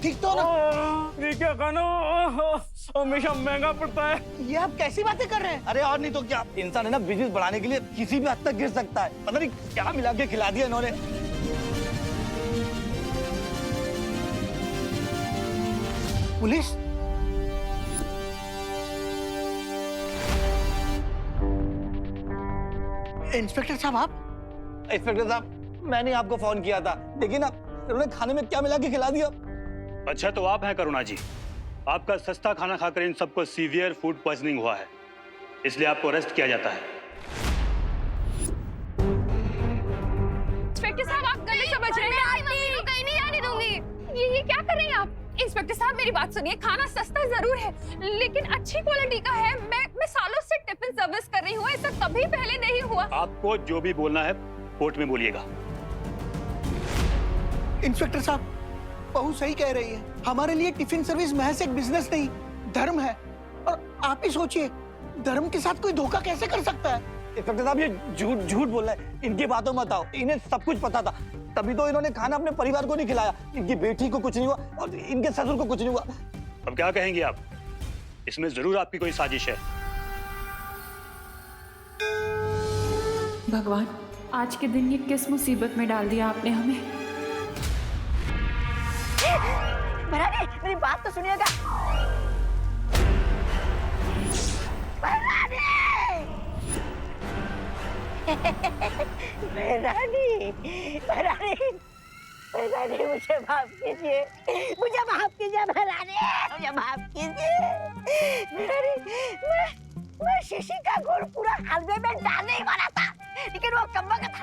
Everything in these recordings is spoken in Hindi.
ठीक तो ना? ये क्या खाना हमेशा महंगा पड़ता है। ये आप कैसी बातें कर रहे हैं? अरे और नहीं तो क्या, इंसान है ना बिजनेस बढ़ाने के लिए किसी भी हद तक गिर सकता है। पता नहीं क्या मिला के खिला दिया इन्होंने। पुलिस? इंस्पेक्टर साहब आप? इंस्पेक्टर साहब, मैंने आपको फोन किया था, देखिए ना इन्होंने खाने में क्या मिला के खिला दिया। अच्छा तो आप हैं करुणा जी, आपका सस्ता खाना खाकर इन सबको सीवियर फूड पॉइजनिंग हुआ है, इसलिए आपको अरेस्ट किया जाता है। इंस्पेक्टर साहब आप गलत समझ रहे हैं। मम्मी को कहीं नहीं जाने दूंगी। ये क्या कर रहे हैं आप? इंस्पेक्टर साहब मेरी बात सुनिए, खाना सस्ता जरूर है लेकिन अच्छी क्वालिटी का है। मैं सालों से टिफिन सर्विस कर रही हूँ, ऐसा कभी पहले नहीं हुआ। आपको जो भी बोलना है कोर्ट में बोलिएगा। इंस्पेक्टर साहब, बहू सही कह रही है। हमारे लिए टिफिन सर्विस महज एक बिजनेस नहीं, धर्म है। और आप ही सोचिए, धर्म के साथ कोई धोखा कैसे कर सकता है? इंस्पेक्टर साहब, ये झूठ बोल रहा है, इनकी बातों मत आओ। इन्हें सब कुछ पता था, तभी तो इन्होंने खाना अपने परिवार को नहीं खिलाया। इनकी बेटी को कुछ नहीं हुआ और इनके ससुर को कुछ नहीं हुआ। अब क्या कहेंगे आप? इसमें जरूर आपकी कोई साजिश है। भगवान, आज के दिन ये किस मुसीबत में डाल दिया आपने हमें। भरानी, मेरी बात तो सुनिएगा। भरानी! भरानी, भरानी, भरानी, मुझे माफ कीजिए, मुझे माफ कीजिए भरानी, मुझे माफ कीजिए। भरानी, मैं शीशी का गुड़ पूरा हलवे में डालने ही वाला था, लेकिन वो कम्बख्त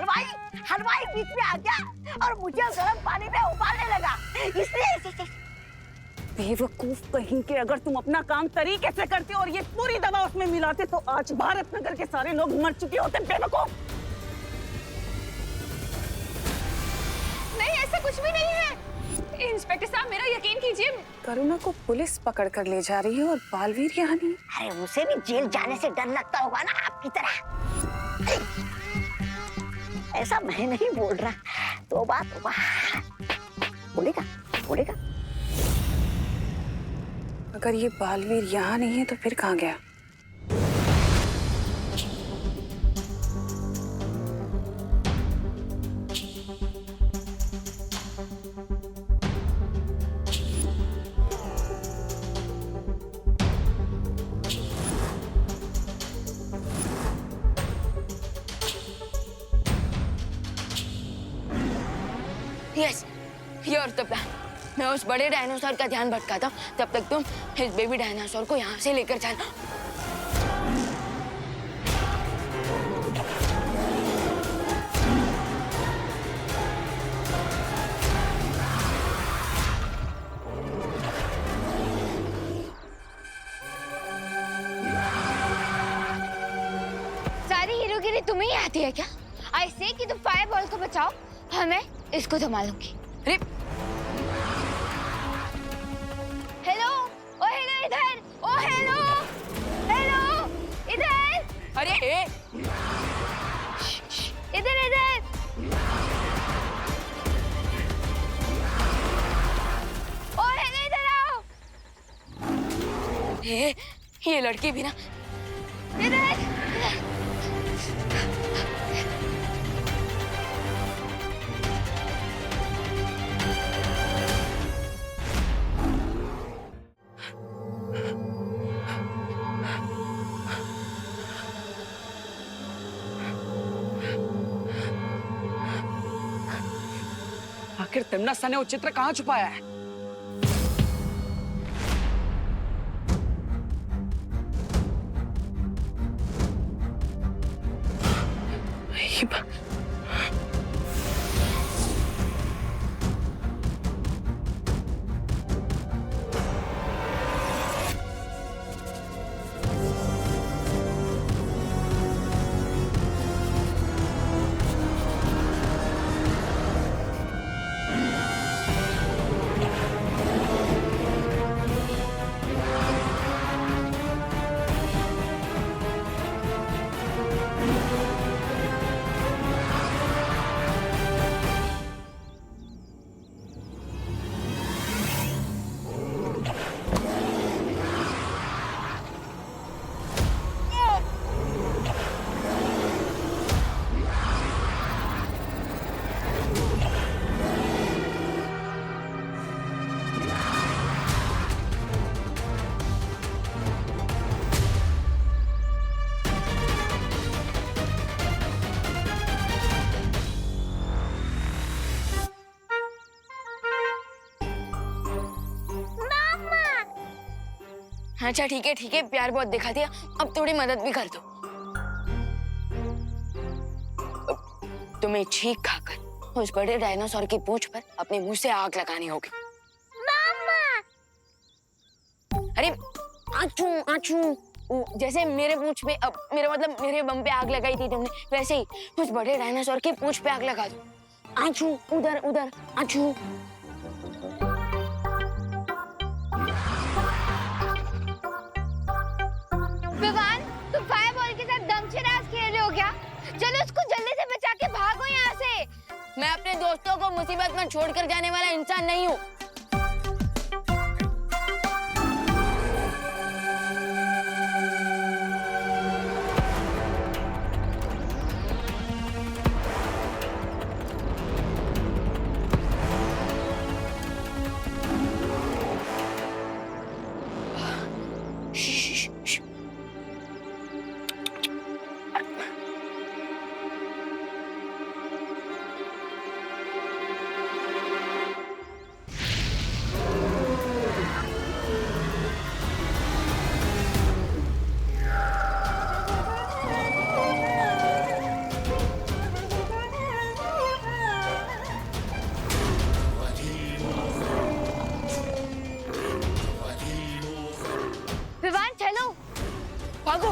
हलवाई बीच में आ गया और मुझे गर्म पानी में उबालने लगा, इसलिए। बेवकूफ कहीं के, अगर तुम अपना काम तरीके से करते और ये पूरी दवा उसमें मिलाते तो आज भारत नगर के सारे लोग मर चुके होते। बेवकूफ! नहीं, ऐसा कुछ भी नहीं है। इंस्पेक्टर साहब मेरा यकीन कीजिए। करुणा को पुलिस पकड़ कर ले जा रही है और बालवीर यहाँ नहीं। अरे उसे भी जेल जाने से डर लगता होगा ना आपकी तरह। ऐसा मैं नहीं बोल रहा, तौबा तौबा। बोलेगा बोलेगा। अगर ये बालवीर यहाँ नहीं है तो फिर कहाँ गया? Yes, your the plan. मैं उस बड़े डायनासोर का ध्यान भटकाता हूँ, तब तक तुम इस बेबी डायनासोर को यहाँ से लेकर जाना। सारी हीरोगिरी तुम्हें ही आती है क्या? ऐसे कि तुम फायर बॉल को बचाओ, मैं इसको संभालूंगी। अरे हेलो, ओ हेलो इधर, ओ हेलो, हेलो इधर, अरे इधर इधर। ओ हेलो इधर आओ। ये लड़की भी ना। इधर। आखिर तिमनसा ने वो चित्र कहाँ छुपाया है? अच्छा ठीक है, प्यार बहुत दिखा दिया, अब थोड़ी मदद भी कर दो। तुम्हें चीख खाकर उस बड़े डायनासोर की पूंछ पर अपने मुंह से आग लगानी होगी। मामा। अरे आचू आचू, जैसे मेरे पूंछ पे, मेरा मतलब मेरे बम पे आग लगाई थी तुमने, वैसे ही उस बड़े डायनासोर की पूंछ पे आग लगा दो। आचू, उधर उधर, आचू। विवान, तुम फायरबॉल के साथ दमशराज खेल रहे हो क्या? चलो उसको जल्दी से बचा के भागो यहाँ से। मैं अपने दोस्तों को मुसीबत में छोड़कर जाने वाला इंसान नहीं हूँ। विवान चलो, भागो।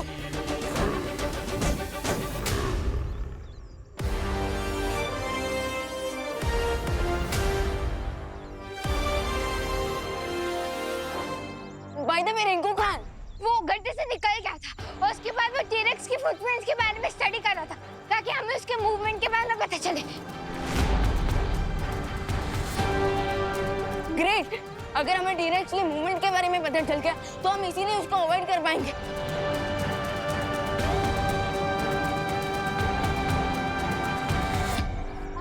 By the way Rinku Khan, वो गड्ढे से निकल गया था और उसके बाद वो टीरेक्स की फुटप्रिंट्स के बारे में स्टडी कर रहा था ताकि हमें उसके मूवमेंट के बारे में पता चले। ग्रेट, अगर हमें टीरेक्स के मूवमेंट के बारे में पता चल गया तो हम इसीलिए उसको अवॉइड कर पाएंगे।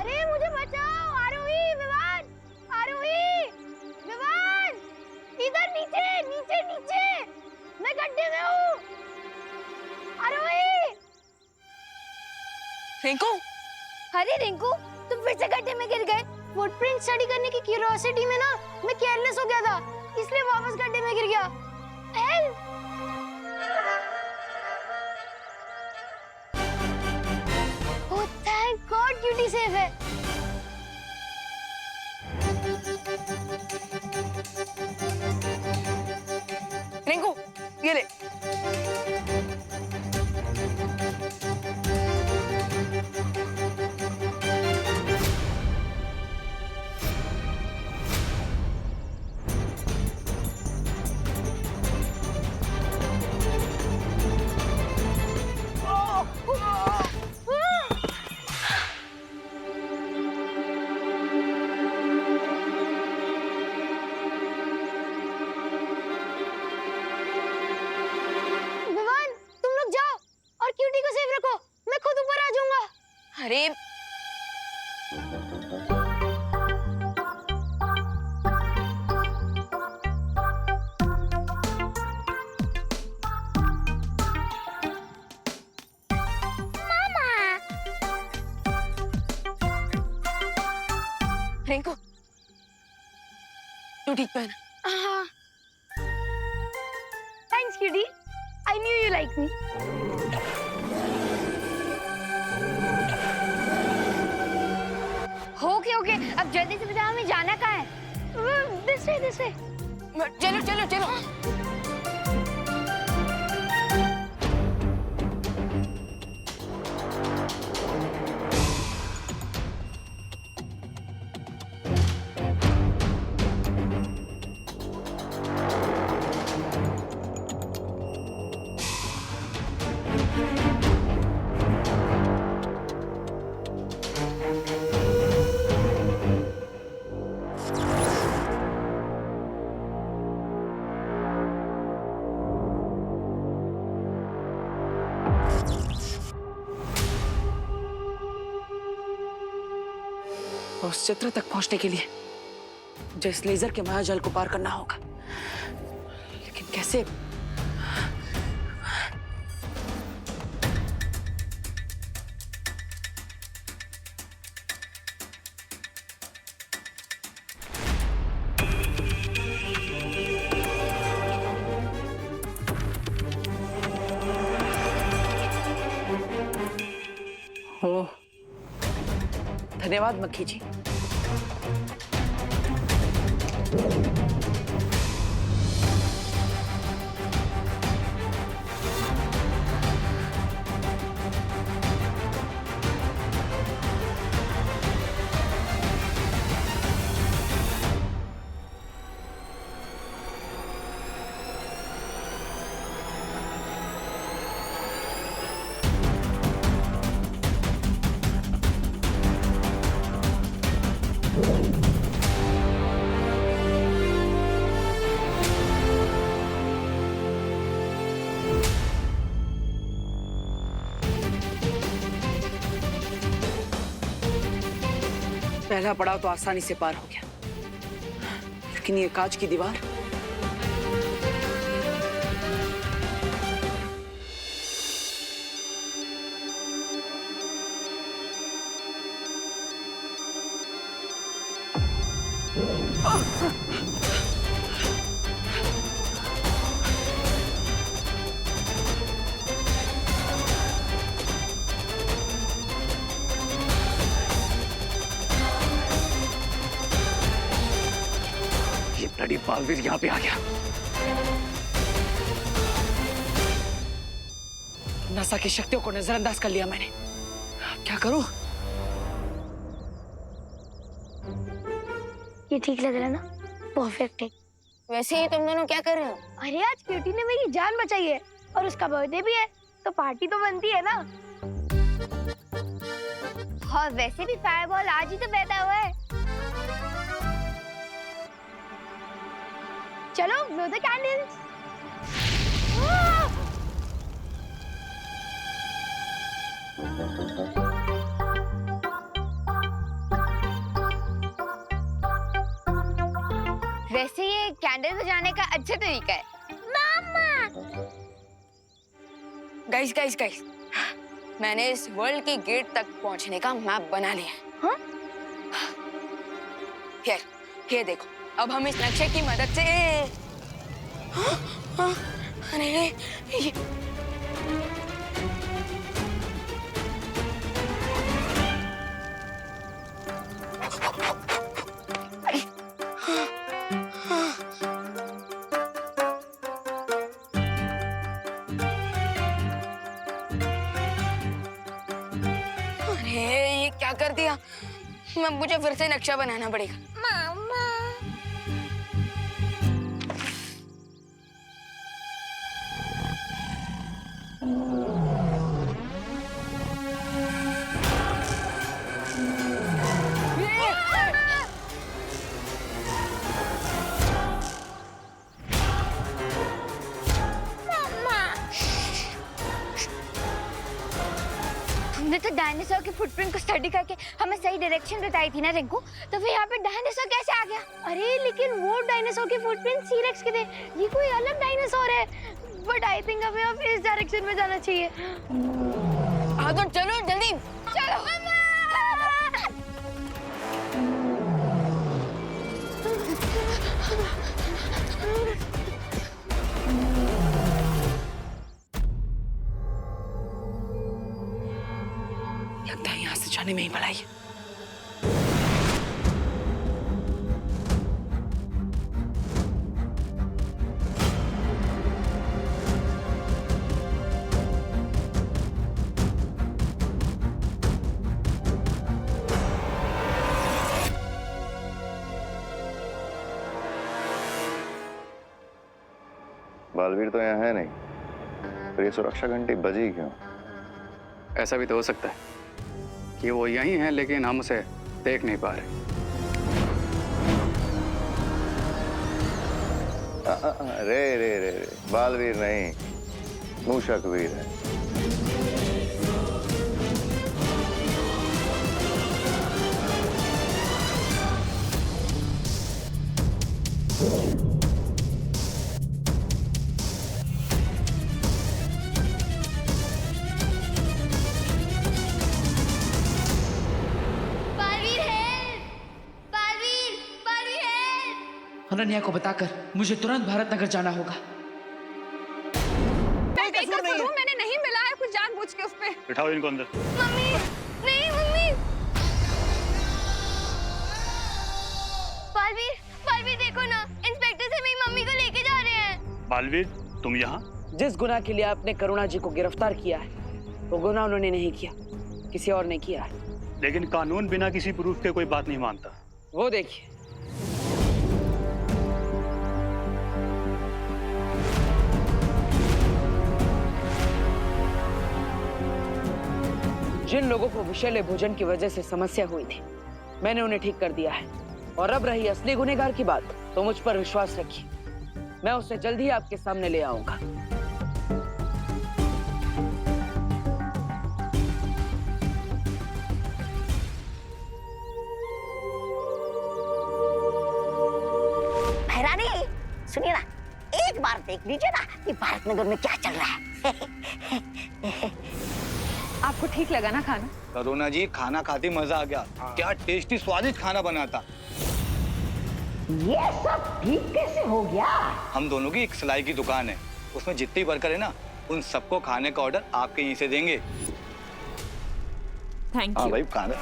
अरे मुझे बचाओ, आरोही, विवान, आरोही, विवान, इधर नीचे नीचे नीचे, मैं गड्ढे में हूँ। आरोही। रिंकू, अरे रिंकू, तुम फिर से गड्ढे में गिर गए। फुटप्रिंट स्टडी करने की क्यूरियोसिटी में ना मैं केयरलेस हो गया था, इसलिए वापस गड्ढे में गिर गया। Help! Oh thank God, cutie safe है। रिंकू, ये ले। विवान, तुम लोग जाओ और क्यूटी को सेफ रखो, मैं खुद ऊपर आ जाऊंगा। अरे रिंकू, तू ठीक पे है ना? Thanks cutie, I knew you like me. Okay, अब जल्दी से बताओ हमें जाना कहाँ है। This way. चलो चलो चलो। उस चित्र तक पहुंचने के लिए मुझे इस लेजर के मायाजाल को पार करना होगा, लेकिन कैसे? धन्यवाद मक्खी जी। पहला पड़ाव तो आसानी से पार हो गया, लेकिन ये कांच की दीवार। ब्लडी बालवीर यहाँ पे आ गया। नसा की शक्तियों को नजरअंदाज कर लिया मैंने। अब क्या करूं? ये ठीक लग रहा है ना? परफेक्ट है। वैसे ही तुम दोनों क्या कर रहे हो? अरे आज क्यूटी ने मेरी जान बचाई है और उसका बर्थडे भी है, तो पार्टी तो बनती है ना। हाँ वैसे भी फायरबॉल आज ही तो बैठा हुआ है। चलो blow the candles। वैसे ये कैंडल बजाने का अच्छा तरीका है। मामा गाइस गाइस गाइस, मैंने इस वर्ल्ड के गेट तक पहुंचने का मैप बना लिया है। हाँ? ये देखो, अब हम इस नक्शे की मदद से अरे ये क्या कर दिया? मुझे फिर से नक्शा बनाना पड़ेगा। मामा हमने तो डायनासोर के फुटप्रिंट को स्टडी करके हमें सही डायरेक्शन बताई थी ना रिंकू, तो फिर यहाँ पे डायनासोर कैसे आ गया? अरे लेकिन वो डायनासोर के फुटप्रिंट सीरेक्स के थे, ये कोई अलग डायनासोर है। बट आई थिंक हमें अब इस डायरेक्शन में जाना चाहिए। हाँ तो चलो जल्दी चलो। लगता है यहाँ से जाने में ही भलाई है। बालवीर तो यहाँ है नहीं, फिर ये सुरक्षा घंटी बजी क्यों? ऐसा भी तो हो सकता है कि वो यहीं है लेकिन हम उसे देख नहीं पा रहे। रे रे रे रे, बालवीर नहीं, मूषक वीर है। अनन्या को बताकर मुझे तुरंत भारत नगर जाना होगा। मैं बेकसूर हूँ, मैंने नहीं मिला है कुछ जानबूझ के उस पे। बिठाओ इनको अंदर। मम्मी नहीं, मम्मी बालवीर, बालवीर देखो ना, इंस्पेक्टर से मेरी मम्मी को लेके जा रहे हैं। बालवीर, तुम यहाँ? जिस गुनाह के लिए आपने करुणा जी को गिरफ्तार किया है वो गुनाह उन्होंने नहीं किया, किसी और ने किया है। लेकिन कानून बिना किसी प्रूफ के कोई बात नहीं मानता। वो देखिए, जिन लोगों को विषैले भोजन की वजह से समस्या हुई थी मैंने उन्हें ठीक कर दिया है। और अब रही असली गुनहगार की बात, तो मुझ पर विश्वास रखिए, मैं उसे जल्द ही आपके सामने ले आऊंगा। महारानी सुनिए ना, एक बार देख लीजिए ना कि भारत नगर में क्या चल रहा है। आपको ठीक लगा ना खाना? करुणा जी, खाना खाते मजा आ गया। क्या टेस्टी स्वादिष्ट खाना बना था। ये सब ठीक कैसे हो गया? हम दोनों की एक सिलाई की दुकान है, उसमें जितनी वर्कर है ना उन सबको खाने का ऑर्डर आपके यहीं से देंगे। थैंक हाँ यू। भाई, खाना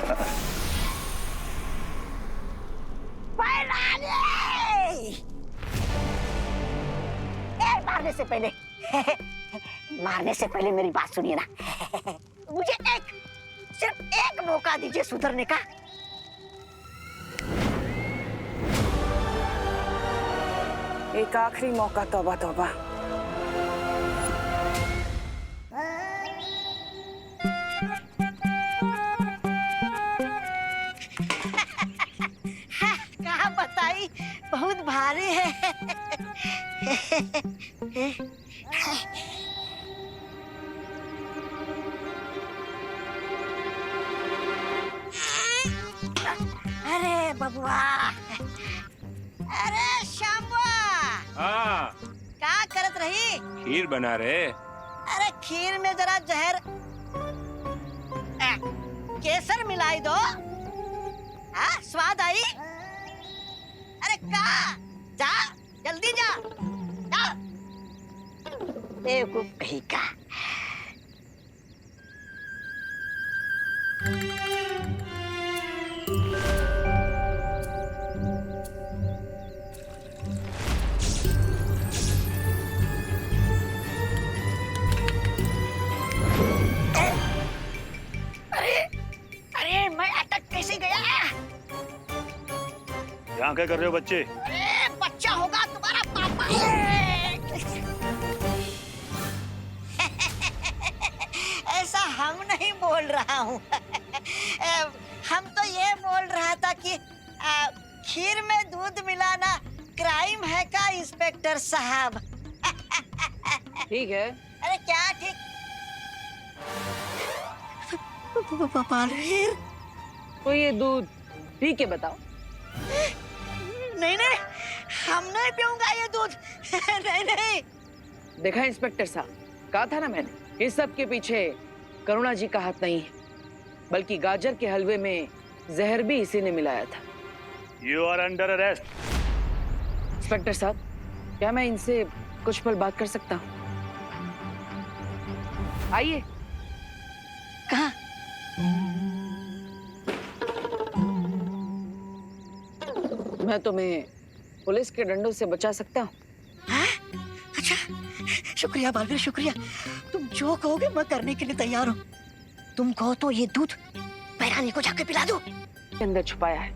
मारने से पहले मेरी बात सुनिए ना। मुझे सिर्फ एक मौका दीजिए सुधरने का। एक आखिरी मौका, तौबा तौबा। कहाँ बताई, बहुत भारी है। अरे बबुआ, अरे श्यामुआ, हाँ, क्या करत रही? खीर बना रहे। अरे खीर में जरा जहर केसर मिलाई दो। हाँ, स्वाद आई। अरे का जा, जल्दी जा, जा। बेवकूफ कहीं का। अरे मैं अटक कैसे गया? यहाँ क्या कर रहे हो बच्चे? अरे बच्चा होगा तुम्हारा पापा है। ऐसा हम नहीं बोल रहा हूँ। हम तो ये बोल रहा था कि खीर में दूध मिलाना क्राइम है का इंस्पेक्टर साहब? ठीक है। अरे क्या ठीक? बालवीर, तो ये दूध ठीक है, बताओ। नहीं नहीं, हम नहीं पीऊंगा ये दूध। नहीं नहीं। देखा इंस्पेक्टर साहब, कहा था ना मैंने, इस सब के पीछे करुणा जी का हाथ नहीं है, बल्कि गाजर के हलवे में जहर भी इसी ने मिलाया था। You are under arrest. Inspector साहब, क्या मैं इनसे कुछ पल बात कर सकता हूँ? आइए। कहाँ? मैं तुम्हें पुलिस के डंडों से बचा सकता हूँ। अच्छा, शुक्रिया बालवीर, शुक्रिया। तुम जो कहोगे मैं करने के लिए तैयार हूँ। तुम कहो तो ये दूध पैरानी को जाके पिला दो। अंदर छुपाया है,